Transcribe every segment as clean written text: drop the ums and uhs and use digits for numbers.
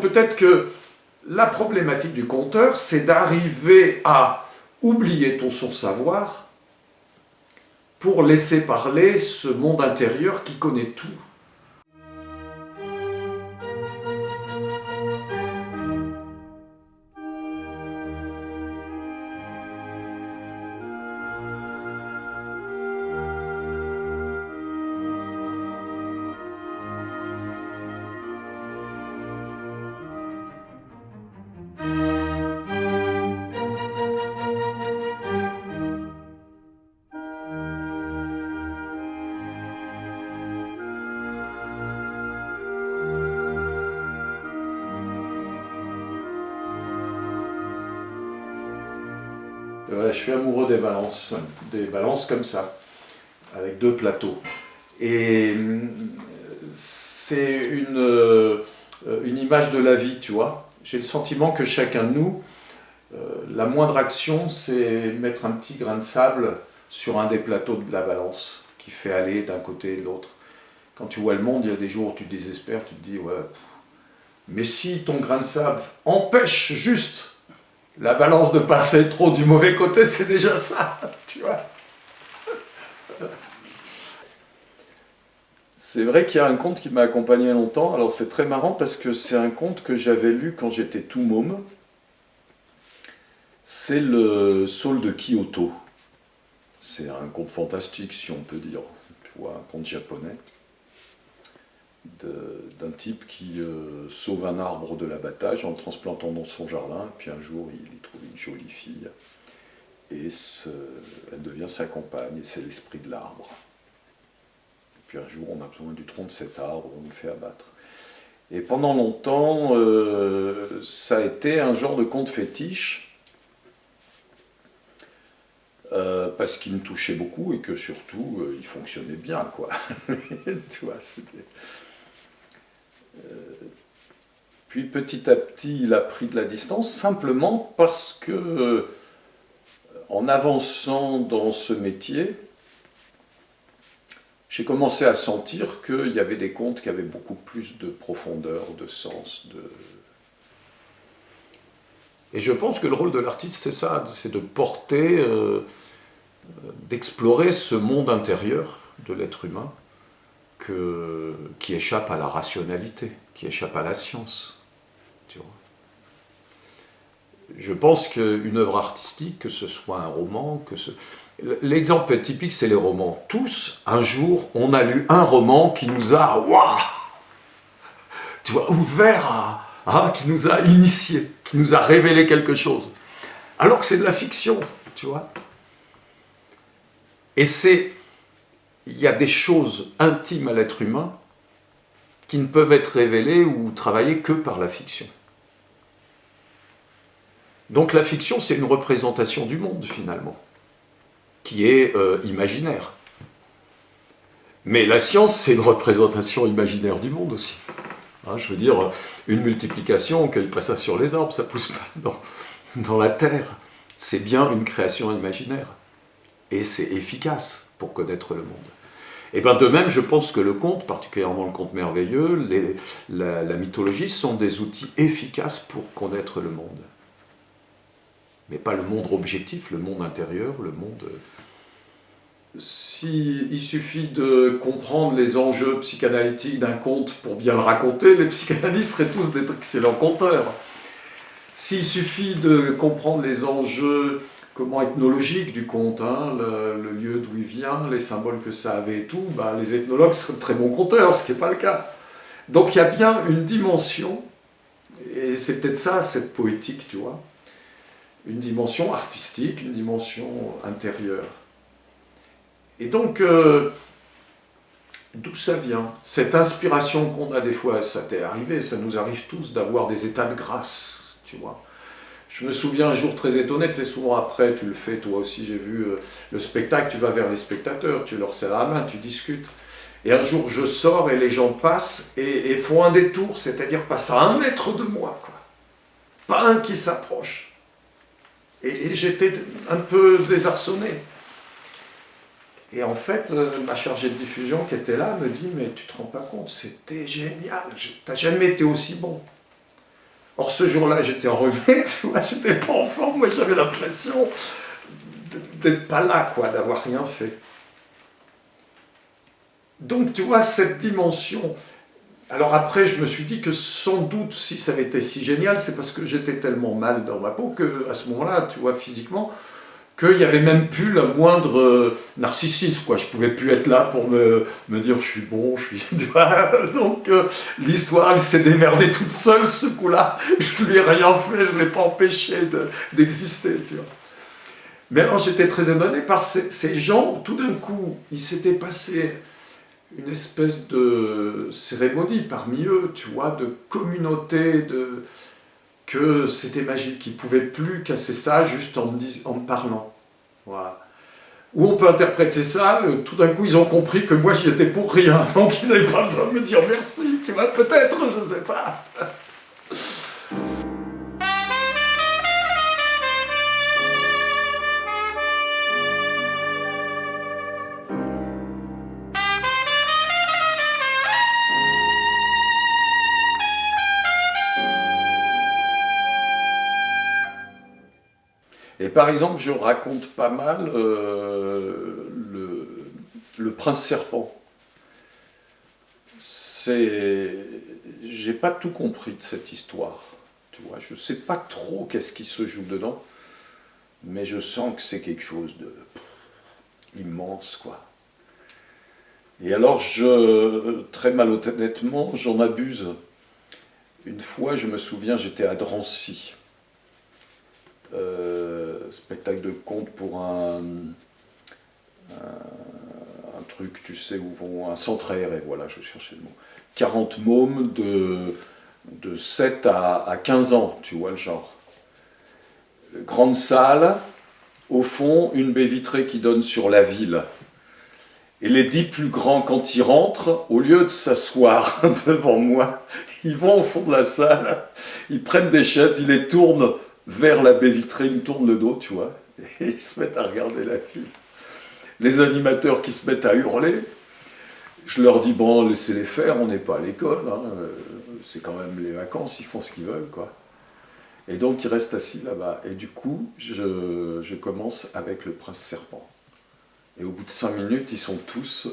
peut-être que la problématique du conteur, c'est d'arriver à oublier son savoir pour laisser parler ce monde intérieur qui connaît tout. Ouais, je suis amoureux des balances comme ça, avec 2 plateaux. Et c'est une image de la vie, tu vois. J'ai le sentiment que chacun de nous, la moindre action, c'est mettre un petit grain de sable sur un des plateaux de la balance, qui fait aller d'un côté et de l'autre. Quand tu vois le monde, il y a des jours où tu te désespères, tu te dis, ouais, mais si ton grain de sable empêche juste la balance de passer trop du mauvais côté, c'est déjà ça, tu vois. C'est vrai qu'il y a un conte qui m'a accompagné longtemps. Alors c'est très marrant parce que c'est un conte que j'avais lu quand j'étais tout môme. C'est le Saule de Kyoto. C'est un conte fantastique, si on peut dire. Tu vois, un conte japonais d'un type qui sauve un arbre de l'abattage en le transplantant dans son jardin. Puis un jour, il y trouve une jolie fille. Et elle devient sa compagne, et c'est l'esprit de l'arbre. Puis un jour, on a besoin du tronc de cet arbre, on le fait abattre. Et pendant longtemps, ça a été un genre de conte fétiche, parce qu'il me touchait beaucoup et que surtout, il fonctionnait bien, quoi. Tu vois, c'était... Puis petit à petit, il a pris de la distance, simplement parce que, en avançant dans ce métier, j'ai commencé à sentir qu'il y avait des contes qui avaient beaucoup plus de profondeur, de sens. Et je pense que le rôle de l'artiste, c'est ça, c'est de porter, d'explorer ce monde intérieur de l'être humain qui échappe à la rationalité, qui échappe à la science. Tu vois. Je pense qu'une œuvre artistique, que ce soit un roman, l'exemple typique, c'est les romans. Tous, un jour, on a lu un roman qui nous a, waouh, tu vois, ouvert qui nous a initiés, qui nous a révélé quelque chose. Alors que c'est de la fiction, tu vois. Et il y a des choses intimes à l'être humain qui ne peuvent être révélées ou travaillées que par la fiction. Donc la fiction, c'est une représentation du monde, finalement, qui est imaginaire. Mais la science, c'est une représentation imaginaire du monde aussi. Hein, je veux dire, une multiplication, on ne cueille pas ça sur les arbres, ça ne pousse pas dans la terre. C'est bien une création imaginaire. Et c'est efficace pour connaître le monde. Et bien de même, je pense que le conte, particulièrement le conte merveilleux, la mythologie, sont des outils efficaces pour connaître le monde. Mais pas le monde objectif, le monde intérieur, le monde... S'il suffit de comprendre les enjeux psychanalytiques d'un conte pour bien le raconter, les psychanalystes seraient tous des excellents conteurs. S'il suffit de comprendre les enjeux ethnologiques du conte, hein, le lieu d'où il vient, les symboles que ça avait et tout, les ethnologues seraient de très bons conteurs, ce qui n'est pas le cas. Donc il y a bien une dimension, et c'est peut-être ça, cette poétique, tu vois, une dimension artistique, une dimension intérieure. Et donc, d'où ça vient? Cette inspiration qu'on a des fois, ça t'est arrivé, ça nous arrive tous d'avoir des états de grâce, tu vois. Je me souviens un jour très étonné, c'est souvent après, tu le fais toi aussi, j'ai vu le spectacle, tu vas vers les spectateurs, tu leur serres la main, tu discutes. Et un jour, je sors et les gens passent et font un détour, c'est-à-dire passent à 1 mètre de moi, quoi. Pas un qui s'approche. Et j'étais un peu désarçonné. Et en fait, ma chargée de diffusion qui était là me dit « Mais tu te rends pas compte, c'était génial, t'as jamais été aussi bon. » Or, ce jour-là, j'étais enrhumé, tu vois, j'étais pas en forme, moi j'avais l'impression d'être pas là, quoi, d'avoir rien fait. Donc, tu vois, cette dimension. Alors après, je me suis dit que sans doute, si ça avait été si génial, c'est parce que j'étais tellement mal dans ma peau qu'à ce moment-là, tu vois, physiquement, qu'il n'y avait même plus le moindre narcissisme, quoi. Je ne pouvais plus être là pour me dire je suis bon, je suis... Tu vois, donc l'histoire, elle s'est démerdée toute seule ce coup-là. Je ne lui ai rien fait, je ne l'ai pas empêché d'exister, tu vois. Mais alors j'étais très étonné par ces gens, tout d'un coup, il s'était passé une espèce de cérémonie parmi eux, tu vois, de communauté, que c'était magique. Ils ne pouvaient plus casser ça juste en me parlant. Voilà. Ou on peut interpréter ça, tout d'un coup ils ont compris que moi j'y étais pour rien, donc ils n'avaient pas besoin de me dire merci, tu vois, peut-être, je ne sais pas. Et par exemple, je raconte pas mal le prince serpent. J'ai pas tout compris de cette histoire, tu vois. Je sais pas trop qu'est-ce qui se joue dedans, mais je sens que c'est quelque chose de immense, quoi. Et alors, très malhonnêtement, j'en abuse. Une fois, je me souviens, j'étais à Drancy. Spectacle de conte pour un truc, tu sais, où vont un centre aéré, voilà, je cherchais le mot. 40 mômes de 7 à 15 ans, tu vois le genre. Grande salle, au fond, une baie vitrée qui donne sur la ville. Et les 10 plus grands, quand ils rentrent, au lieu de s'asseoir devant moi, ils vont au fond de la salle, ils prennent des chaises, ils les tournent vers la baie vitrée, ils me tournent le dos, tu vois, et ils se mettent à regarder la fille. Les animateurs qui se mettent à hurler, je leur dis, bon, laissez-les faire, on n'est pas à l'école, hein, c'est quand même les vacances, ils font ce qu'ils veulent, quoi. Et donc, ils restent assis là-bas. Et du coup, je commence avec le prince serpent. Et au bout de 5 minutes, ils sont tous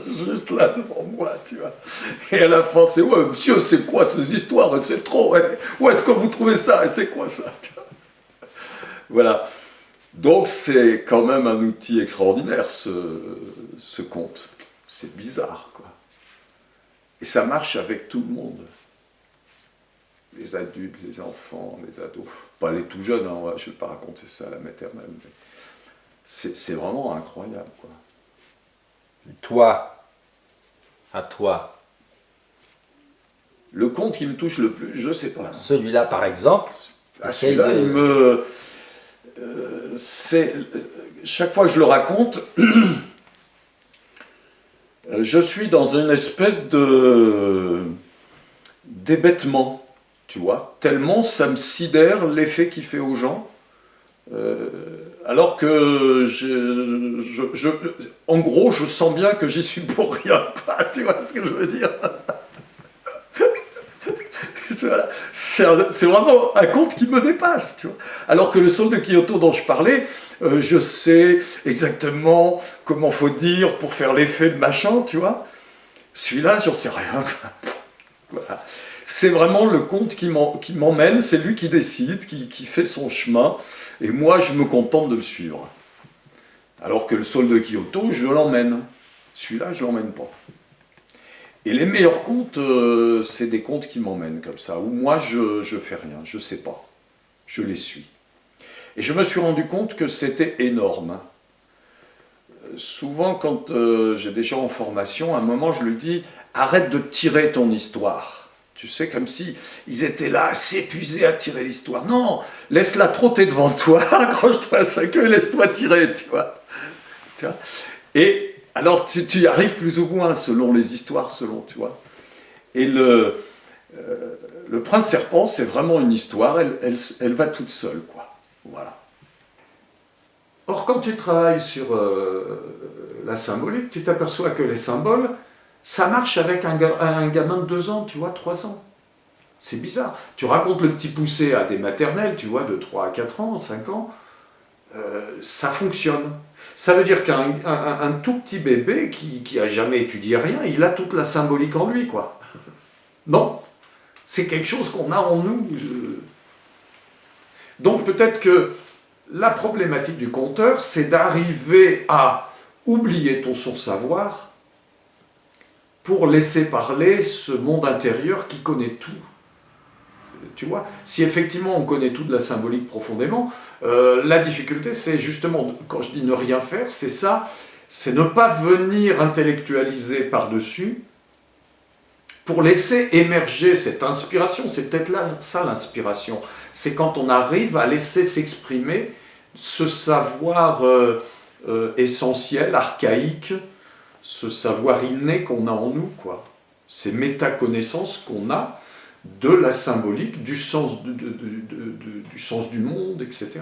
juste là devant moi, tu vois. Et à la fin, c'est « Ouais, monsieur, c'est quoi ces histoires? C'est trop, ouais. Où est-ce que vous trouvez ça? Et c'est quoi ça ?» Voilà. Donc, c'est quand même un outil extraordinaire, ce conte. C'est bizarre, quoi. Et ça marche avec tout le monde. Les adultes, les enfants, les ados. Pas les tout jeunes, hein, je ne vais pas raconter ça à la maternelle, mais c'est vraiment incroyable, quoi. Et toi, à toi, le conte qui me touche le plus, je sais pas. Celui-là, par exemple. Celui-là, il me... chaque fois que je le raconte, je suis dans une espèce d'hébétement, tu vois, tellement ça me sidère l'effet qu'il fait aux gens. Alors que, en gros, je sens bien que j'y suis pour rien, tu vois ce que je veux dire? C'est vraiment un conte qui me dépasse, tu vois. Alors que le Sol de Kyoto dont je parlais, je sais exactement comment faut dire pour faire l'effet de machin, tu vois. Celui-là, j'en sais rien. Voilà. C'est vraiment le conte qui m'emmène, c'est lui qui décide, qui fait son chemin, et moi je me contente de le suivre. Alors que le Sol de Kyoto, je l'emmène. Celui-là, je l'emmène pas. Et les meilleurs contes, c'est des contes qui m'emmènent comme ça, où moi je fais rien, je sais pas, je les suis. Et je me suis rendu compte que c'était énorme. Souvent, quand j'ai des gens en formation, à un moment je lui dis « Arrête de tirer ton histoire ». Tu sais, comme si ils étaient là à s'épuiser à tirer l'histoire. Non, laisse-la trotter devant toi, accroche-toi à sa queue et laisse-toi tirer, tu vois. Et alors, tu y arrives plus ou moins selon les histoires, tu vois. Et le prince serpent, c'est vraiment une histoire, elle va toute seule, quoi. Voilà. Or, quand tu travailles sur la symbolique, tu t'aperçois que les symboles, ça marche avec un gamin de 2 ans, tu vois, 3 ans. C'est bizarre. Tu racontes le petit poussé à des maternelles, tu vois, de 3 à 4 ans, 5 ans, ça fonctionne. Ça veut dire qu'un tout petit bébé qui a jamais étudié rien, il a toute la symbolique en lui, quoi. Non, c'est quelque chose qu'on a en nous. Donc peut-être que la problématique du conteur, c'est d'arriver à oublier son savoir pour laisser parler ce monde intérieur qui connaît tout. Tu vois, si effectivement on connaît tout de la symbolique profondément, la difficulté c'est justement, quand je dis ne rien faire, c'est ça, c'est ne pas venir intellectualiser par-dessus pour laisser émerger cette inspiration. C'est peut-être là ça l'inspiration, c'est quand on arrive à laisser s'exprimer ce savoir essentiel, archaïque, ce savoir inné qu'on a en nous, quoi. Ces métaconnaissances qu'on a de la symbolique, du sens du monde, etc.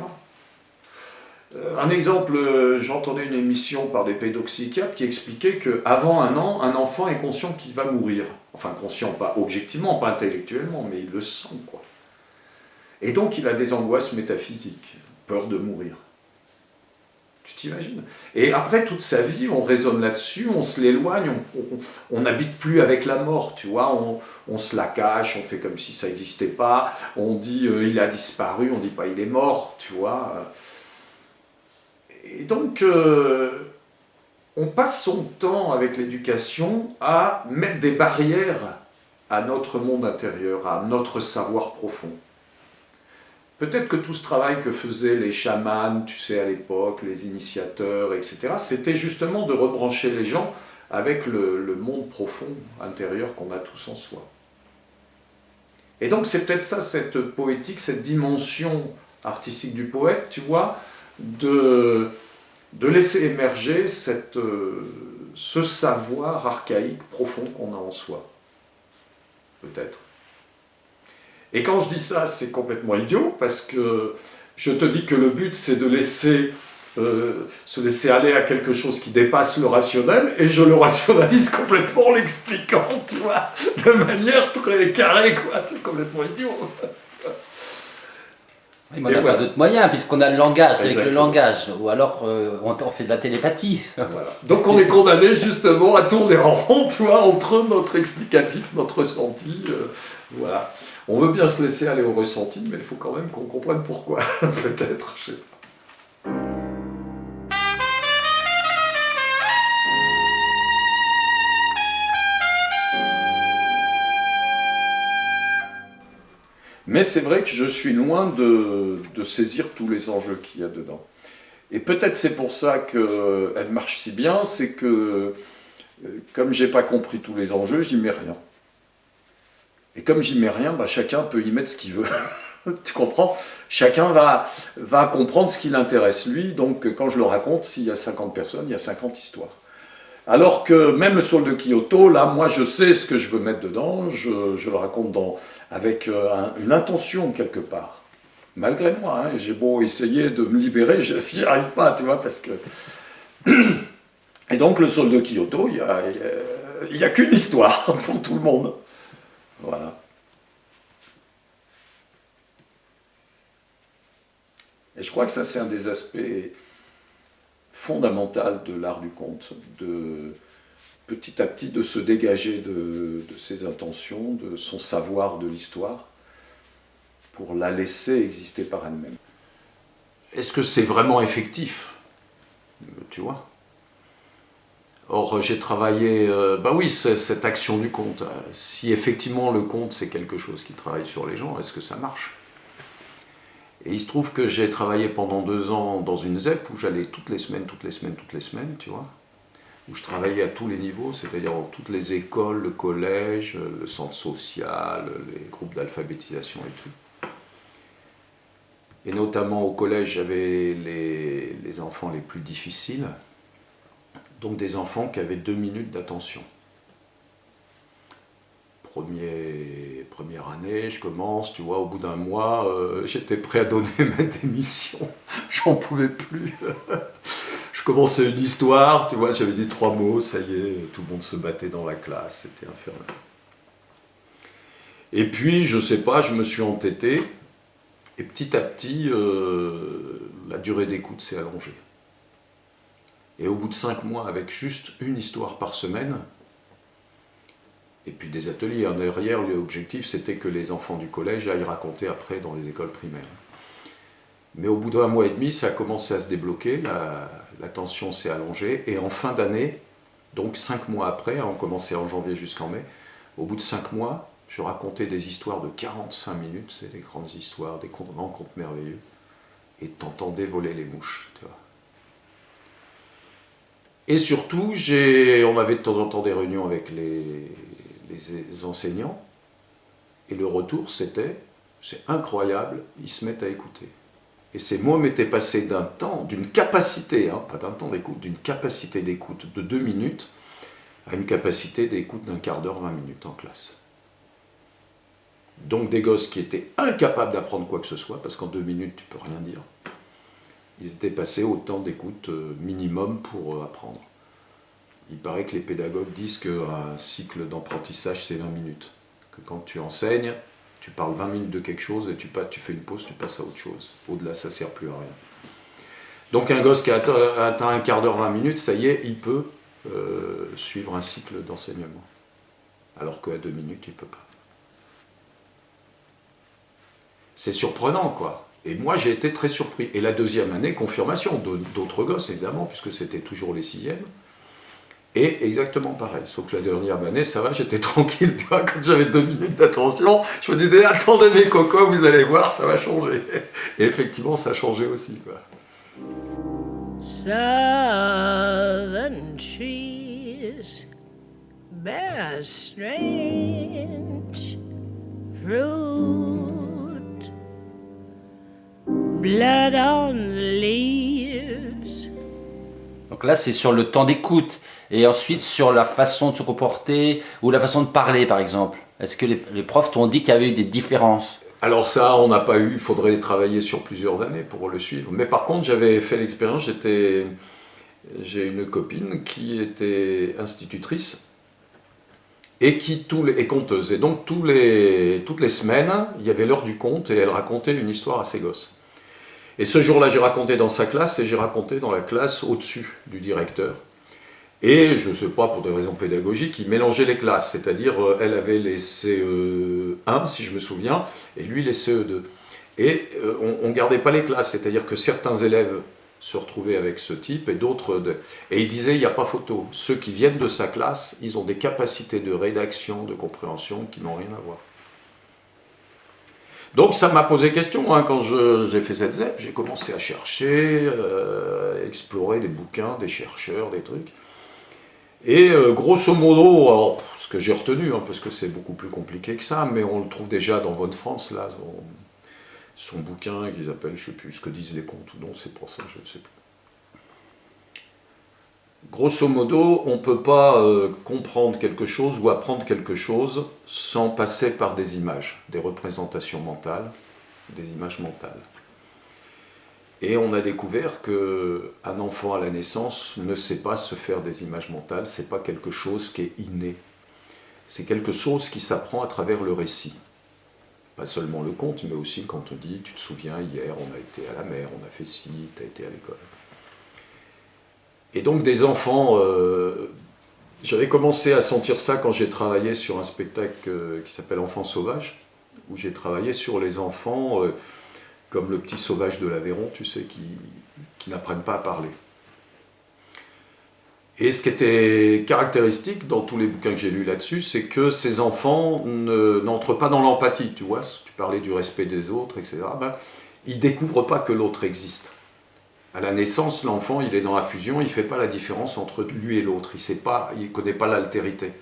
Un exemple, j'entendais une émission par des pédopsychiatres qui expliquaient qu'avant 1 an, un enfant est conscient qu'il va mourir. Enfin, conscient, pas objectivement, pas intellectuellement, mais il le sent, quoi. Et donc, il a des angoisses métaphysiques, peur de mourir. Tu t'imagines? Et après, toute sa vie, on raisonne là-dessus, on se l'éloigne, on n'habite plus avec la mort, tu vois, on se la cache, on fait comme si ça n'existait pas, on dit il a disparu, on dit pas il est mort, tu vois. Et donc, on passe son temps avec l'éducation à mettre des barrières à notre monde intérieur, à notre savoir profond. Peut-être que tout ce travail que faisaient les chamans, tu sais, à l'époque, les initiateurs, etc., c'était justement de rebrancher les gens avec le monde profond intérieur qu'on a tous en soi. Et donc c'est peut-être ça, cette poétique, cette dimension artistique du poète, tu vois, de laisser émerger ce savoir archaïque profond qu'on a en soi. Peut-être. Et quand je dis ça, c'est complètement idiot, parce que je te dis que le but, c'est de se laisser aller à quelque chose qui dépasse le rationnel, et je le rationalise complètement en l'expliquant, tu vois, de manière très carrée, quoi. C'est complètement idiot. Oui, mais on n'a pas d'autres moyens, puisqu'on a le langage, Exactement. avec le langage, ou alors on fait de la télépathie. Voilà. Donc on est condamné justement à tourner en rond, tu vois, entre notre explicatif, notre ressenti, voilà. On veut bien se laisser aller au ressenti, mais il faut quand même qu'on comprenne pourquoi, peut-être, je sais pas. Mais c'est vrai que je suis loin de saisir tous les enjeux qu'il y a dedans. Et peut-être c'est pour ça qu'elle marche si bien, c'est que comme j'ai pas compris tous les enjeux, j'y mets rien. Et comme j'y mets rien, bah, chacun peut y mettre ce qu'il veut. Tu comprends? Chacun va comprendre ce qui l'intéresse lui, donc quand je le raconte, s'il y a 50 personnes, il y a 50 histoires. Alors que même le Saule de Kyoto, là, moi je sais ce que je veux mettre dedans, je le raconte avec une intention quelque part. Malgré moi, hein, j'ai beau essayer de me libérer, j'y arrive pas, tu vois, parce que... Et donc le Saule de Kyoto, il y a qu'une histoire pour tout le monde. Voilà. Et je crois que ça, c'est un des aspects fondamentaux de l'art du conte, de petit à petit de se dégager de ses intentions, de son savoir de l'histoire, pour la laisser exister par elle-même. Est-ce que c'est vraiment effectif? Tu vois? Or, j'ai travaillé, bah oui, cette action du conte. Si effectivement le conte c'est quelque chose qui travaille sur les gens, est-ce que ça marche? Et il se trouve que j'ai travaillé pendant 2 ans dans une ZEP où j'allais toutes les semaines, tu vois, où je travaillais à tous les niveaux, c'est-à-dire dans toutes les écoles, le collège, le centre social, les groupes d'alphabétisation et tout. Et notamment au collège, j'avais les enfants les plus difficiles. Donc des enfants qui avaient 2 minutes d'attention. Première année, je commence, tu vois, au bout d'un mois, j'étais prêt à donner ma démission. J'en pouvais plus. Je commençais une histoire, tu vois, j'avais dit 3 mots, ça y est, tout le monde se battait dans la classe, c'était infernal. Et puis, je sais pas, je me suis entêté, et petit à petit, la durée d'écoute s'est allongée. Et au bout de 5 mois, avec juste une histoire par semaine, et puis des ateliers, en derrière, l'objectif c'était que les enfants du collège aillent raconter après dans les écoles primaires. Mais au bout d'1 mois et demi, ça a commencé à se débloquer, la tension s'est allongée, et en fin d'année, donc 5 mois après, on commençait en janvier jusqu'en mai, au bout de 5 mois, je racontais des histoires de 45 minutes, c'est des grandes histoires, des grands contes merveilleux, et t'entendais voler les mouches, tu vois. Et surtout, on avait de temps en temps des réunions avec les enseignants, et le retour c'était, c'est incroyable, ils se mettent à écouter. Et ces mots m'étaient passés d'un temps, d'une capacité, pas d'un temps d'écoute, d'une capacité d'écoute de 2 minutes à une capacité d'écoute d'un quart d'heure, 20 minutes en classe. Donc des gosses qui étaient incapables d'apprendre quoi que ce soit, parce qu'en 2 minutes tu peux rien dire, ils étaient passés au temps d'écoute minimum pour apprendre. Il paraît que les pédagogues disent qu'un cycle d'apprentissage c'est 20 minutes. Que quand tu enseignes, tu parles 20 minutes de quelque chose et tu fais une pause, tu passes à autre chose. Au-delà, ça ne sert plus à rien. Donc un gosse qui a atteint un quart d'heure, 20 minutes, ça y est, il peut suivre un cycle d'enseignement. Alors qu'à 2 minutes, il ne peut pas. C'est surprenant, quoi. Et moi, j'ai été très surpris. Et la deuxième année, confirmation d'autres gosses, évidemment, puisque c'était toujours les 6e. Et exactement pareil. Sauf que la dernière année, ça va, j'étais tranquille. Tu vois, quand j'avais 2 minutes d'attention, je me disais, attendez mes cocos, vous allez voir, ça va changer. Et effectivement, ça a changé aussi, quoi. Southern trees bear strange fruit, blood on the leaves. Donc là, c'est sur le temps d'écoute. Et ensuite, sur la façon de se comporter ou la façon de parler, par exemple. Est-ce que les profs t'ont dit qu'il y avait eu des différences? Alors ça, on n'a pas eu, il faudrait travailler sur plusieurs années pour le suivre. Mais par contre, j'avais fait l'expérience, j'ai une copine qui était institutrice et et conteuse. Et donc toutes les semaines, il y avait l'heure du conte et elle racontait une histoire à ses gosses. Et ce jour-là, j'ai raconté dans sa classe et j'ai raconté dans la classe au-dessus du directeur. Et je ne sais pas, pour des raisons pédagogiques, il mélangeait les classes, c'est-à-dire elle avait les CE1, si je me souviens, et lui les CE2. Et on ne gardait pas les classes, c'est-à-dire que certains élèves se retrouvaient avec ce type et d'autres... Et il disait, il n'y a pas photo. Ceux qui viennent de sa classe, ils ont des capacités de rédaction, de compréhension qui n'ont rien à voir. Donc ça m'a posé question, quand j'ai fait cette ZEP, j'ai commencé à chercher, explorer des bouquins, des chercheurs, des trucs. Et grosso modo, alors, ce que j'ai retenu, parce que c'est beaucoup plus compliqué que ça, mais on le trouve déjà dans Von Franz, là, son bouquin qu'ils appellent, je ne sais plus ce que disent les contes, ou non, c'est pour ça, je ne sais plus. Grosso modo, on ne peut pas comprendre quelque chose ou apprendre quelque chose sans passer par des images, des représentations mentales, des images mentales. Et on a découvert qu'un enfant à la naissance ne sait pas se faire des images mentales, c'est pas quelque chose qui est inné. C'est quelque chose qui s'apprend à travers le récit. Pas seulement le conte, mais aussi quand on dit, tu te souviens, hier on a été à la mer, on a fait ci, tu as été à l'école. Et donc des enfants, j'avais commencé à sentir ça quand j'ai travaillé sur un spectacle qui s'appelle Enfants sauvages, où j'ai travaillé sur les enfants... comme le petit sauvage de l'Aveyron, tu sais, qui n'apprennent pas à parler. Et ce qui était caractéristique dans tous les bouquins que j'ai lus là-dessus, c'est que ces enfants n'entrent pas dans l'empathie, tu vois, tu parlais du respect des autres, etc. Ils ne découvrent pas que l'autre existe. À la naissance, l'enfant, il est dans la fusion, il ne fait pas la différence entre lui et l'autre, il ne connaît pas l'altérité.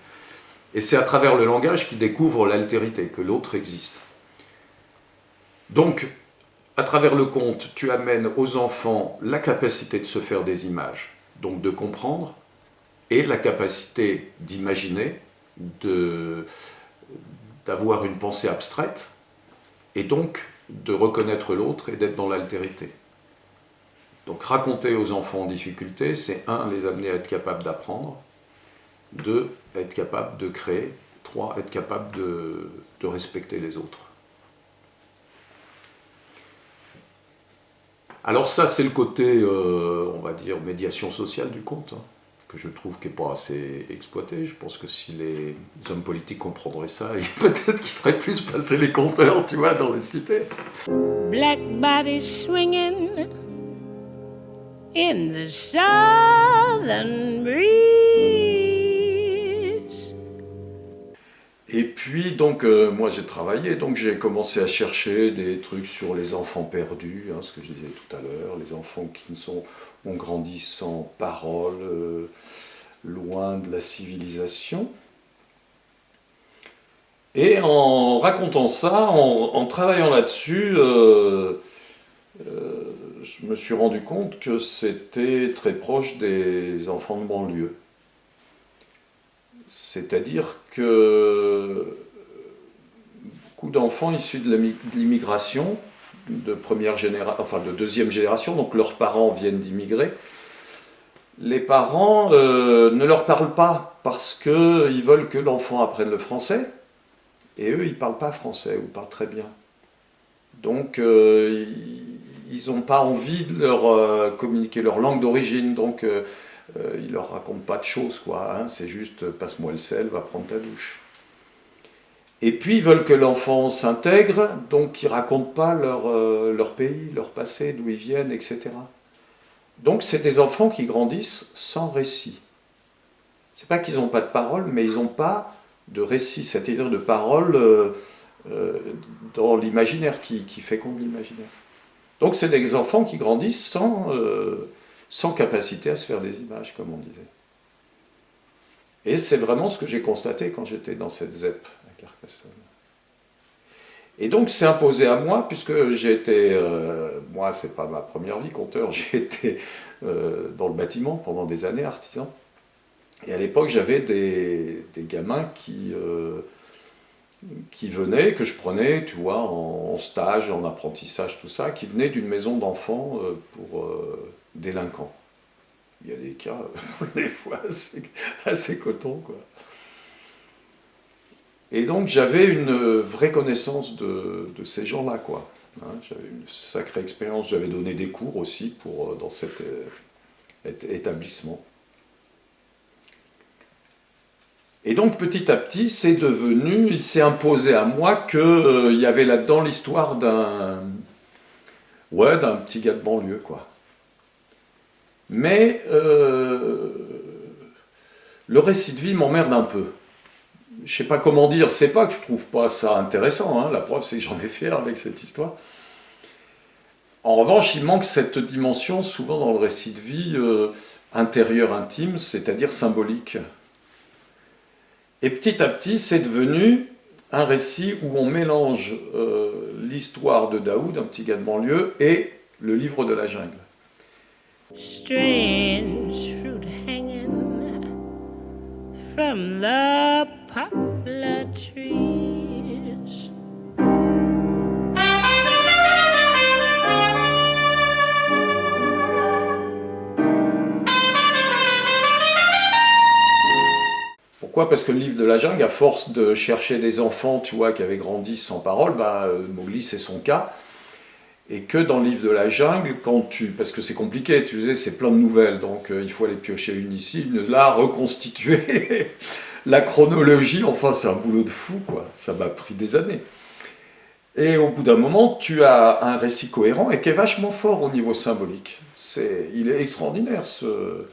Et c'est à travers le langage qu'il découvre l'altérité, que l'autre existe. Donc, à travers le conte, tu amènes aux enfants la capacité de se faire des images, donc de comprendre, et la capacité d'imaginer, d'avoir une pensée abstraite, et donc de reconnaître l'autre et d'être dans l'altérité. Donc raconter aux enfants en difficulté, c'est 1, les amener à être capables d'apprendre, 2, être capables de créer, 3, être capable de respecter les autres. Alors ça, c'est le côté, on va dire, médiation sociale du conte, hein, que je trouve qui n'est pas assez exploité. Je pense que si les hommes politiques comprendraient ça, peut-être qu'ils feraient plus passer les compteurs, tu vois, dans les cités. Black bodies swinging in the southern breeze. Et puis, donc, moi j'ai travaillé, donc j'ai commencé à chercher des trucs sur les enfants perdus, hein, ce que je disais tout à l'heure, les enfants qui ont grandi sans parole, loin de la civilisation. Et en racontant ça, en travaillant là-dessus, je me suis rendu compte que c'était très proche des enfants de banlieue. C'est-à-dire que beaucoup d'enfants issus de l'immigration, de deuxième génération, donc leurs parents viennent d'immigrer, les parents ne leur parlent pas parce qu'ils veulent que l'enfant apprenne le français, et eux, ils ne parlent pas français, ou pas très bien. Donc, ils n'ont pas envie de leur communiquer leur langue d'origine, donc ils ne leur racontent pas de choses, quoi. Hein, c'est juste, passe-moi le sel, va prendre ta douche. Et puis, ils veulent que l'enfant s'intègre, donc ils ne racontent pas leur pays, leur passé, d'où ils viennent, etc. Donc, c'est des enfants qui grandissent sans récit. C'est pas qu'ils n'ont pas de parole, mais ils n'ont pas de récit, c'est-à-dire de parole dans l'imaginaire, qui féconde l'imaginaire. Donc, c'est des enfants qui grandissent sans capacité à se faire des images, comme on disait. Et c'est vraiment ce que j'ai constaté quand j'étais dans cette ZEP à Carcassonne. Et donc c'est imposé à moi, puisque j'ai été, moi c'est pas ma première vie conteur, j'ai été dans le bâtiment pendant des années, artisan. Et à l'époque j'avais des gamins qui venaient, que je prenais, tu vois, en stage, en apprentissage, tout ça, qui venaient d'une maison d'enfants pour délinquants. Il y a des cas, des fois, assez coton, quoi. Et donc, j'avais une vraie connaissance de ces gens-là, quoi. Hein, j'avais une sacrée expérience. J'avais donné des cours aussi dans cet établissement. Et donc, petit à petit, il s'est imposé à moi qu'il y avait là-dedans l'histoire d'un petit gars de banlieue, quoi. Mais le récit de vie m'emmerde un peu. Je ne sais pas comment dire, c'est pas que je trouve pas ça intéressant, hein. La preuve c'est que j'en ai fait avec cette histoire. En revanche, il manque cette dimension souvent dans le récit de vie intérieure, intime, c'est-à-dire symbolique. Et petit à petit, c'est devenu un récit où on mélange l'histoire de Daoud, un petit gars de banlieue, et le livre de la jungle. Strange fruit hanging from the poplar trees. Pourquoi ? Parce que le livre de la jungle, à force de chercher des enfants, tu vois, qui avaient grandi sans parole, Mowgli, c'est son cas. Et que dans le livre de la jungle, parce que c'est compliqué, tu sais, c'est plein de nouvelles, donc il faut aller piocher une ici, une là, reconstituer la chronologie, enfin c'est un boulot de fou, quoi. Ça m'a pris des années. Et au bout d'un moment, tu as un récit cohérent et qui est vachement fort au niveau symbolique. Il est extraordinaire, ce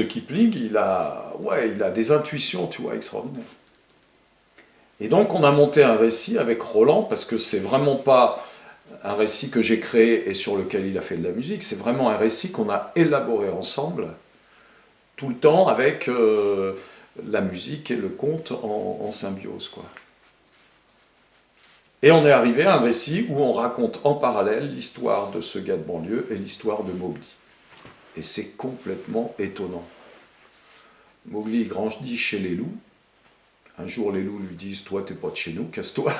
Kipling, il a des intuitions, tu vois, extraordinaires. Et donc on a monté un récit avec Roland, parce que c'est vraiment pas un récit que j'ai créé et sur lequel il a fait de la musique, c'est vraiment un récit qu'on a élaboré ensemble, tout le temps avec la musique et le conte en symbiose, quoi. Et on est arrivé à un récit où on raconte en parallèle l'histoire de ce gars de banlieue et l'histoire de Mowgli. Et c'est complètement étonnant. Mowgli grandit chez les loups. Un jour, les loups lui disent « Toi, t'es pas de chez nous, casse-toi ».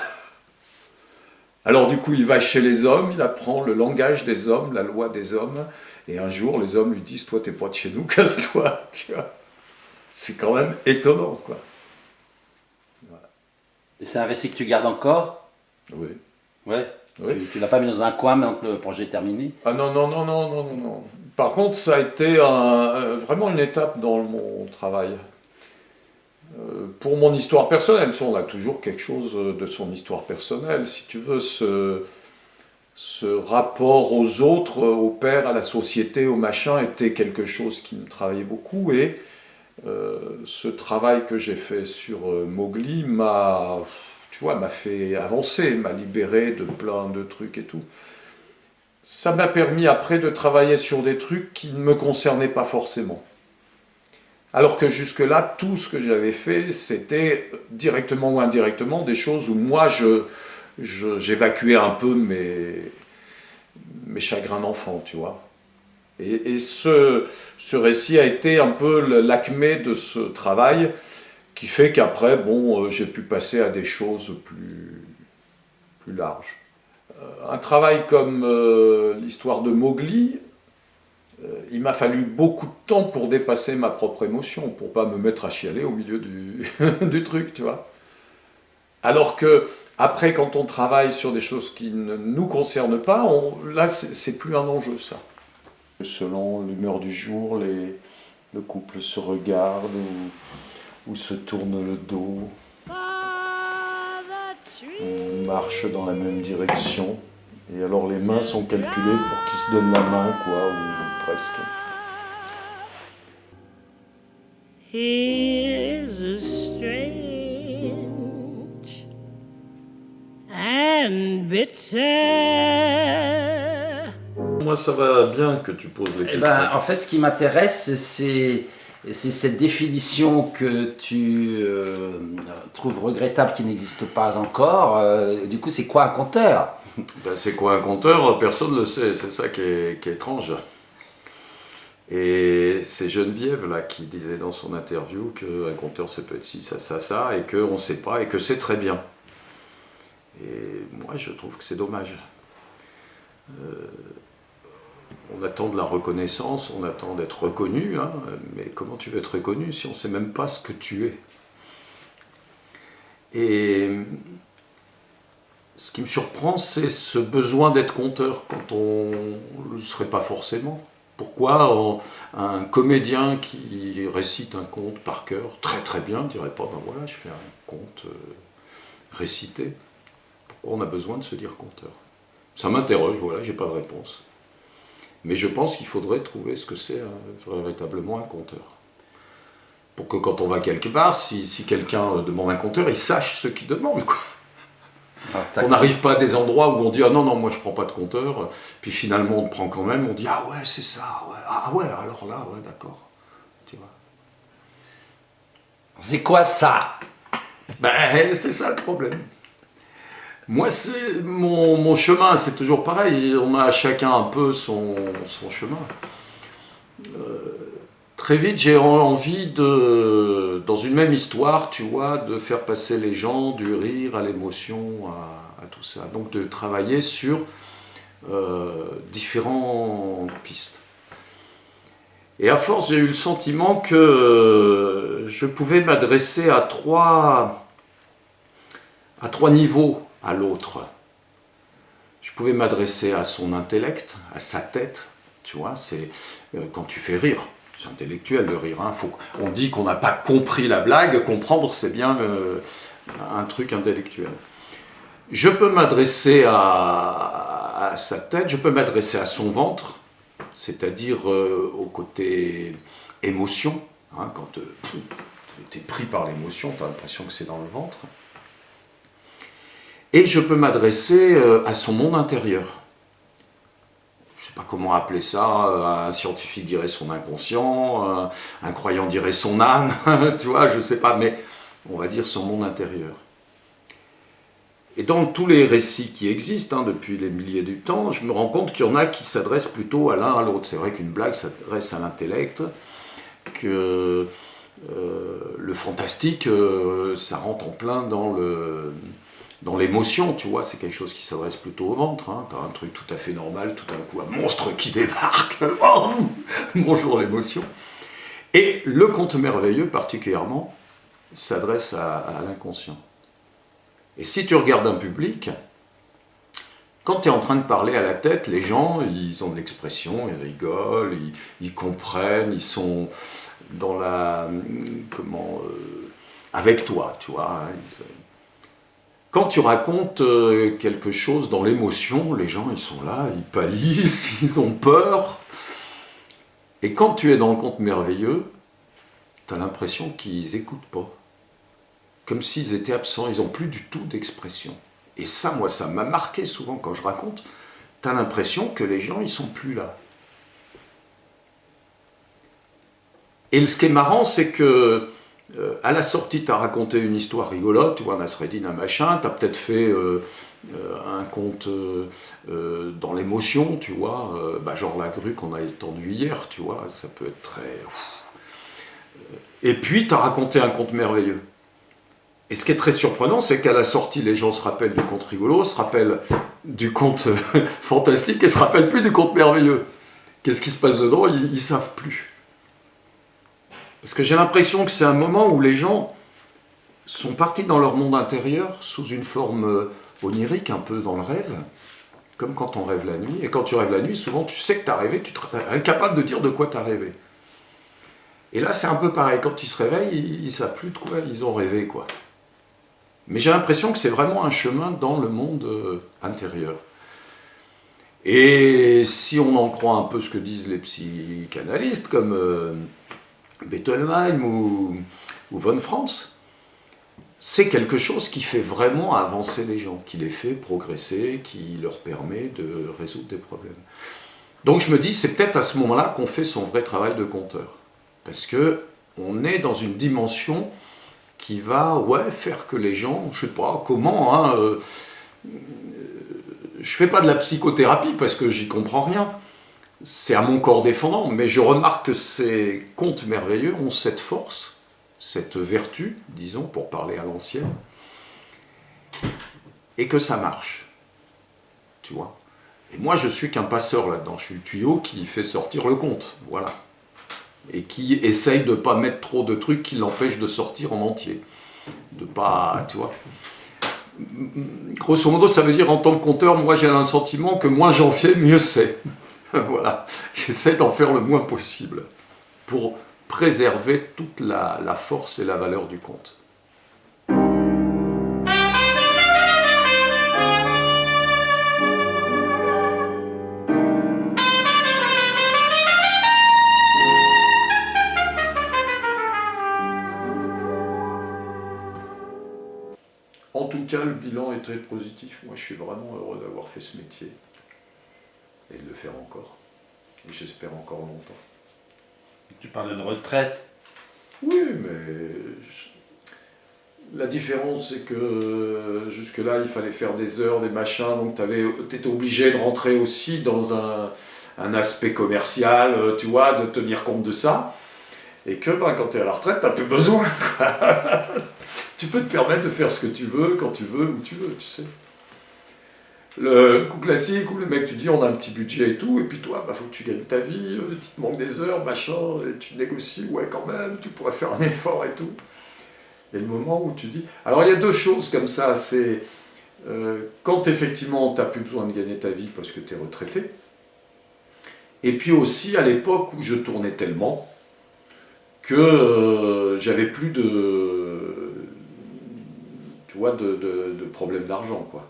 Alors du coup, il va chez les hommes, il apprend le langage des hommes, la loi des hommes, et un jour, les hommes lui disent « Toi, t'es pas de chez nous, casse-toi ». Tu vois, c'est quand même étonnant, quoi. Voilà. Et c'est un récit que tu gardes encore? Oui. Ouais. Oui. Tu l'as pas mis dans un coin maintenant que le projet est terminé? Ah non, non, non, non, non, non, non. Par contre, ça a été vraiment une étape dans mon travail. Pour mon histoire personnelle, on a toujours quelque chose de son histoire personnelle. Si tu veux, ce rapport aux autres, au père, à la société, au machin, était quelque chose qui me travaillait beaucoup. Et ce travail que j'ai fait sur Mowgli m'a fait avancer, m'a libéré de plein de trucs et tout. Ça m'a permis après de travailler sur des trucs qui ne me concernaient pas forcément. Alors que jusque-là, tout ce que j'avais fait, c'était directement ou indirectement des choses où moi, j'évacuais un peu mes chagrins d'enfant, tu vois. Et ce récit a été un peu l'acmé de ce travail qui fait qu'après, bon, j'ai pu passer à des choses plus larges. Un travail comme l'histoire de Mowgli, il m'a fallu beaucoup de temps pour dépasser ma propre émotion, pour pas me mettre à chialer au milieu du truc, tu vois. Alors que après, quand on travaille sur des choses qui ne nous concernent pas, là, c'est plus un enjeu, ça. Selon l'humeur du jour, le couple se regarde ou se tourne le dos, on marche dans la même direction. Et alors les mains sont calculées pour qu'ils se donnent la main, quoi, ou presque. Here's a strange and bitter. Moi, ça va bien que tu poses les Eh questions. ben, en fait, ce qui m'intéresse, c'est cette définition que tu trouves regrettable qui n'existe pas encore. Du coup, c'est quoi un conteur? Ben, c'est quoi un conteur? Personne ne le sait, c'est ça qui est étrange. Et c'est Geneviève là, qui disait dans son interview qu'un conteur ça peut être ci, ça, ça, ça, et qu'on ne sait pas, et que c'est très bien. Et moi je trouve que c'est dommage. On attend de la reconnaissance, on attend d'être reconnu, hein, mais comment tu veux être reconnu si on ne sait même pas ce que tu es? Et ce qui me surprend, c'est ce besoin d'être conteur quand on ne le serait pas forcément. Pourquoi un comédien qui récite un conte par cœur, très très bien, ne dirait pas, ben voilà, je fais un conte récité. Pourquoi on a besoin de se dire conteur? Ça m'interroge, voilà, j'ai pas de réponse. Mais je pense qu'il faudrait trouver ce que c'est véritablement un conteur. Pour que quand on va quelque part, si quelqu'un demande un conteur, il sache ce qu'il demande, quoi. On n'arrive pas à des endroits où on dit « Ah non, non, moi je prends pas de compteur », puis finalement on te prend quand même, on dit « Ah ouais, c'est ça, ouais. Ah ouais, alors là, ouais, d'accord. » Tu vois. C'est quoi ça? Ben, c'est ça le problème. Moi, c'est mon chemin, c'est toujours pareil, on a chacun un peu son chemin. Très vite, j'ai envie dans une même histoire, tu vois, de faire passer les gens du rire à l'émotion, à tout ça. Donc de travailler sur différentes pistes. Et à force, j'ai eu le sentiment que je pouvais m'adresser à trois niveaux à l'autre. Je pouvais m'adresser à son intellect, à sa tête, tu vois, c'est quand tu fais rire. C'est intellectuel le rire. Hein. On dit qu'on n'a pas compris la blague, comprendre c'est bien un truc intellectuel. Je peux m'adresser à sa tête, je peux m'adresser à son ventre, c'est-à-dire au côté émotion. Hein, quand tu es pris par l'émotion, tu as l'impression que c'est dans le ventre. Et je peux m'adresser à son monde intérieur. Je ne sais pas comment appeler ça, un scientifique dirait son inconscient, un croyant dirait son âme, tu vois, je ne sais pas, mais on va dire son monde intérieur. Et dans tous les récits qui existent, hein, depuis les milliers du temps, je me rends compte qu'il y en a qui s'adressent plutôt à l'un à l'autre. C'est vrai qu'une blague s'adresse à l'intellect, que le fantastique, ça rentre en plein dans l'émotion, tu vois, c'est quelque chose qui s'adresse plutôt au ventre. Hein. Tu as un truc tout à fait normal, tout d'un coup un monstre qui débarque. Oh, bonjour l'émotion. Et le conte merveilleux, particulièrement, s'adresse à l'inconscient. Et si tu regardes un public, quand tu es en train de parler à la tête, les gens, ils ont de l'expression, ils rigolent, ils comprennent, ils sont dans la... avec toi, tu vois. Quand tu racontes quelque chose dans l'émotion, les gens, ils sont là, ils pâlissent, ils ont peur. Et quand tu es dans le conte merveilleux, tu as l'impression qu'ils n'écoutent pas. Comme s'ils étaient absents, ils n'ont plus du tout d'expression. Et ça, moi, ça m'a marqué souvent quand je raconte. Tu as l'impression que les gens, ils sont plus là. Et ce qui est marrant, c'est que à la sortie, tu as raconté une histoire rigolote, tu vois, Nasreddin, un machin, tu as peut-être fait un conte dans l'émotion, tu vois, genre la grue qu'on a étendue hier, tu vois, ça peut être très... Et puis, tu as raconté un conte merveilleux. Et ce qui est très surprenant, c'est qu'à la sortie, les gens se rappellent du conte rigolo, se rappellent du conte fantastique et se rappellent plus du conte merveilleux. Qu'est-ce qui se passe dedans? Ils savent plus. Parce que j'ai l'impression que c'est un moment où les gens sont partis dans leur monde intérieur sous une forme onirique, un peu dans le rêve, comme quand on rêve la nuit. Et quand tu rêves la nuit, souvent tu sais que tu as rêvé, tu es incapable de dire de quoi tu as rêvé. Et là, c'est un peu pareil. Quand ils se réveillent, ils ne savent plus de quoi ils ont rêvé, quoi. Mais j'ai l'impression que c'est vraiment un chemin dans le monde intérieur. Et si on en croit un peu ce que disent les psychanalystes, comme Bettelheim ou von Franz, c'est quelque chose qui fait vraiment avancer les gens, qui les fait progresser, qui leur permet de résoudre des problèmes. Donc je me dis, c'est peut-être à ce moment-là qu'on fait son vrai travail de conteur. Parce qu'on est dans une dimension qui va faire que les gens, je sais pas comment, je fais pas de la psychothérapie parce que j'y comprends rien, c'est à mon corps défendant, mais je remarque que ces contes merveilleux ont cette force, cette vertu, disons, pour parler à l'ancienne, et que ça marche, tu vois. Et moi, je suis qu'un passeur là-dedans, je suis le tuyau qui fait sortir le conte, voilà. Et qui essaye de ne pas mettre trop de trucs qui l'empêchent de sortir en entier. De pas, tu vois. Grosso modo, ça veut dire en tant que conteur, moi j'ai un sentiment que moins j'en fais, mieux c'est. Voilà. J'essaie d'en faire le moins possible pour préserver toute la force et la valeur du conte. En tout cas, le bilan est très positif. Moi, je suis vraiment heureux d'avoir fait ce métier et de le faire encore. Et j'espère encore longtemps. Tu parlais de retraite. Oui, mais la différence, c'est que jusque-là, il fallait faire des heures, des machins, donc tu étais obligé de rentrer aussi dans un aspect commercial, tu vois, de tenir compte de ça. Et que quand tu es à la retraite, tu n'as plus besoin. Tu peux te permettre de faire ce que tu veux, quand tu veux, où tu veux, tu sais. Le coup classique où le mec, tu dis, on a un petit budget et tout, et puis toi, faut que tu gagnes ta vie, tu te manques des heures, machin, et tu négocies, ouais, quand même, tu pourrais faire un effort et tout. Et le moment où tu dis... Alors, il y a deux choses comme ça, c'est quand effectivement, tu n'as plus besoin de gagner ta vie parce que tu es retraité, et puis aussi à l'époque où je tournais tellement que j'avais plus de... tu vois, de problème d'argent, quoi.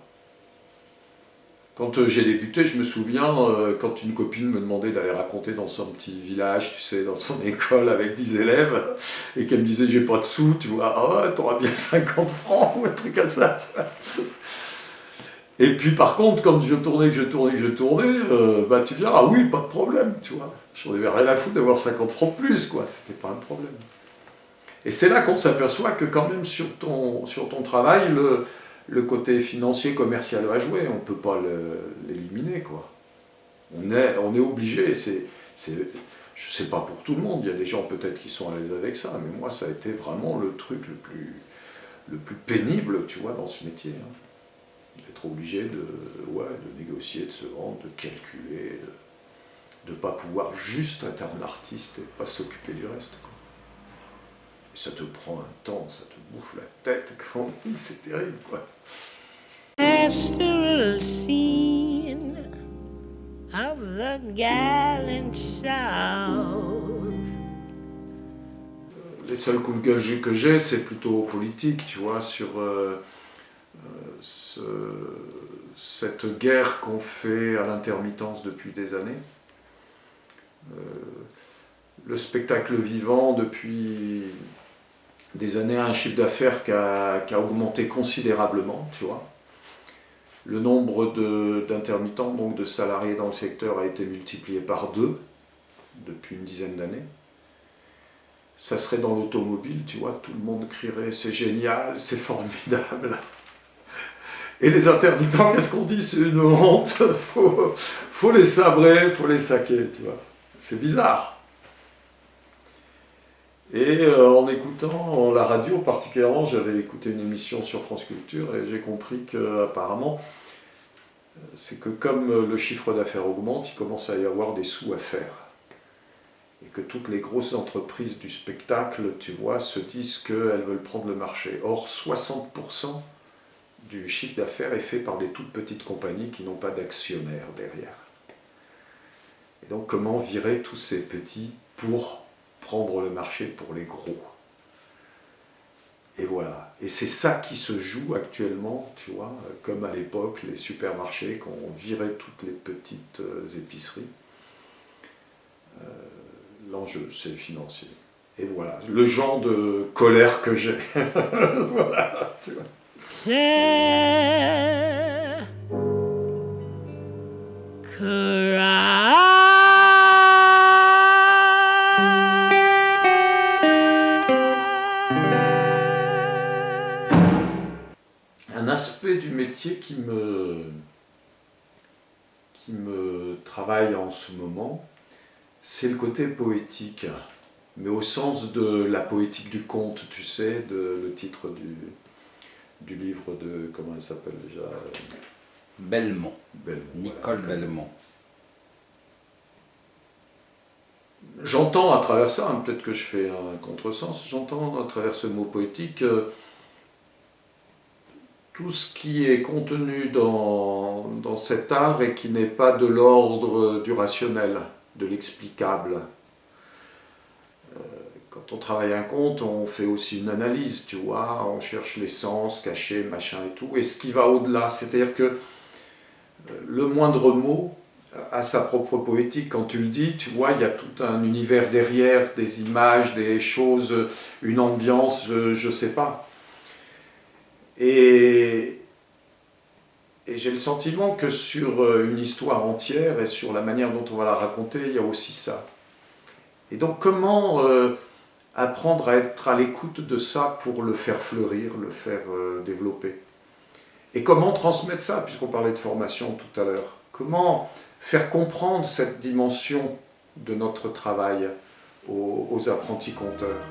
Quand j'ai débuté, je me souviens, quand une copine me demandait d'aller raconter dans son petit village, tu sais, dans son école avec 10 élèves, et qu'elle me disait, j'ai pas de sous, tu vois, ah ouais, t'auras bien 50 francs, ou un truc comme ça, tu vois. Et puis par contre, quand je tournais, tu dis, ah oui, pas de problème, tu vois. J'en avais rien à foutre d'avoir 50 francs de plus, quoi, c'était pas un problème. Et c'est là qu'on s'aperçoit que quand même sur ton travail, le côté financier, commercial va jouer, on ne peut pas l'éliminer, quoi. On est obligé, je ne sais pas pour tout le monde, il y a des gens peut-être qui sont à l'aise avec ça, mais moi ça a été vraiment le truc le plus pénible, tu vois, dans ce métier. Hein. D'être obligé de négocier, de se vendre, de calculer, de ne pas pouvoir juste être un artiste et pas s'occuper du reste, quoi. Et ça te prend un temps, ça te bouffe la tête, c'est terrible, quoi. Pastoral scene of the gallant South. Les seuls coups de gueule que j'ai, c'est plutôt politique, tu vois, sur cette guerre qu'on fait à l'intermittence depuis des années. Le spectacle vivant, depuis des années, a un chiffre d'affaires qui a augmenté considérablement, tu vois. Le nombre d'intermittents, donc de salariés dans le secteur, a été multiplié par 2 depuis une dizaine d'années. Ça serait dans l'automobile, tu vois, tout le monde crierait « c'est génial, c'est formidable ». Et les intermittents, qu'est-ce qu'on dit? C'est une honte, faut les sabrer, faut les saquer, tu vois. C'est bizarre. Et en écoutant la radio, particulièrement, j'avais écouté une émission sur France Culture et j'ai compris qu'apparemment, c'est que comme le chiffre d'affaires augmente, il commence à y avoir des sous à faire. Et que toutes les grosses entreprises du spectacle, tu vois, se disent qu'elles veulent prendre le marché. Or, 60% du chiffre d'affaires est fait par des toutes petites compagnies qui n'ont pas d'actionnaires derrière. Et donc, comment virer tous ces petits pour prendre le marché pour les gros? Et voilà. Et c'est ça qui se joue actuellement, tu vois, comme à l'époque, les supermarchés, quand on virait toutes les petites épiceries. L'enjeu, c'est financier. Et voilà, le genre de colère que j'ai. Voilà, tu vois. Un aspect du métier qui me travaille en ce moment, c'est le côté poétique, mais au sens de la poétique du conte, tu sais, le titre du livre de, comment elle s'appelle déjà? Belmont. voilà. Nicole Belmont. J'entends à travers ça, hein, peut-être que je fais un contresens, j'entends à travers ce mot poétique tout ce qui est contenu dans cet art et qui n'est pas de l'ordre du rationnel, de l'explicable. Quand on travaille un conte, on fait aussi une analyse, tu vois, on cherche les sens cachés, machin et tout, et ce qui va au-delà, c'est-à-dire que le moindre mot a sa propre poétique. Quand tu le dis, tu vois, il y a tout un univers derrière, des images, des choses, une ambiance, je sais pas. Et j'ai le sentiment que sur une histoire entière et sur la manière dont on va la raconter, il y a aussi ça. Et donc comment apprendre à être à l'écoute de ça pour le faire fleurir, le faire développer? Et comment transmettre ça, puisqu'on parlait de formation tout à l'heure? Comment faire comprendre cette dimension de notre travail aux apprentis conteurs?